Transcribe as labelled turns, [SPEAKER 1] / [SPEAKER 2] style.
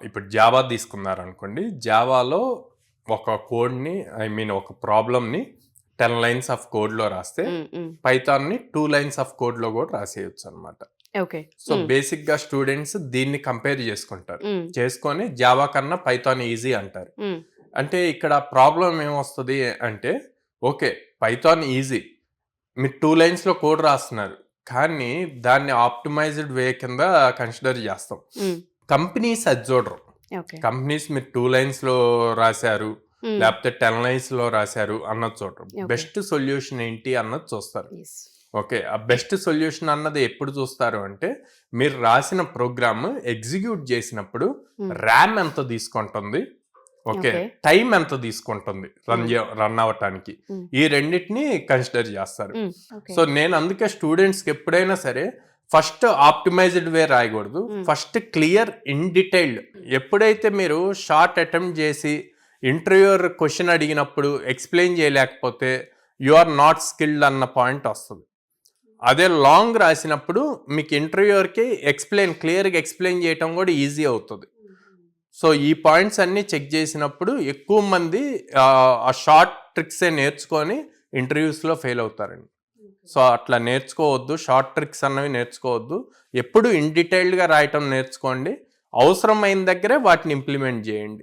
[SPEAKER 1] ఇప్పుడు జావా తీసుకున్నారనుకోండి, జావాలో ఒక కోడ్ని ఒక ప్రాబ్లమ్ని 10 lines ఆఫ్ కోడ్లో రాస్తే పైథాన్ని 2 lines ఆఫ్ కోడ్లో కూడా రాసేయచ్చు అనమాట.
[SPEAKER 2] ఓకే.
[SPEAKER 1] సో బేసిక్గా స్టూడెంట్స్ దీన్ని కంపేర్ చేసుకుంటారు, చేసుకొని జావా కన్నా పైథాన్ ఈజీ అంటారు. అంటే ఇక్కడ ప్రాబ్లం ఏమొస్తుంది అంటే, ఓకే పైథాన్ ఈజీ, మీరు 2 linesలో కోడ్ రాస్తున్నారు, కానీ దాన్ని ఆప్టిమైజ్డ్ వే కింద కన్సిడర్ చేస్తాం. కంపెనీస్ అది చూడరు. కంపెనీస్ మీరు 2 linesలో రాశారు లేకపోతే 10 linesలో రాశారు అన్నది చూడరు. బెస్ట్ సొల్యూషన్ ఏంటి అన్నది చూస్తారు. ఓకే, ఆ బెస్ట్ సొల్యూషన్ అన్నది ఎప్పుడు చూస్తారు అంటే, మీరు రాసిన ప్రోగ్రామ్ ఎగ్జిక్యూట్ చేసినప్పుడు ర్యామ్ ఎంత తీసుకుంటుంది, ఓకే టైం ఎంత తీసుకుంటుంది రన్ అవ్వటానికి, ఈ రెండింటిని కన్సిడర్ చేస్తారు. సో నేను అందుకే స్టూడెంట్స్కి ఎప్పుడైనా సరే ఫస్ట్ ఆప్టిమైజ్డ్ వే రాయకూడదు, ఫస్ట్ క్లియర్ ఇన్ డీటెయిల్డ్. ఎప్పుడైతే మీరు షార్ట్ అటెంప్ట్ చేసి ఇంటర్వ్యూర్ క్వశ్చన్ అడిగినప్పుడు ఎక్స్ప్లెయిన్ చేయలేకపోతే యు ఆర్ నాట్ స్కిల్డ్ అన్న పాయింట్ వస్తుంది. అదే లాంగ్ రాసినప్పుడు మీకు ఇంటర్వ్యూర్కి క్లియర్గా ఎక్స్ప్లెయిన్ చేయటం కూడా ఈజీ అవుతుంది. సో ఈ పాయింట్స్ అన్నీ చెక్ చేసినప్పుడు ఎక్కువ మంది ఆ షార్ట్ ట్రిక్సే నేర్చుకొని ఇంటర్వ్యూస్లో ఫెయిల్ అవుతారండి. సో అట్లా నేర్చుకోవద్దు, షార్ట్ ట్రిక్స్ అన్నవి నేర్చుకోవద్దు. ఎప్పుడు ఇన్ డీటెయిల్డ్గా రాయటం నేర్చుకోండి, అవసరమైన దగ్గరే వాటిని ఇంప్లిమెంట్ చేయండి.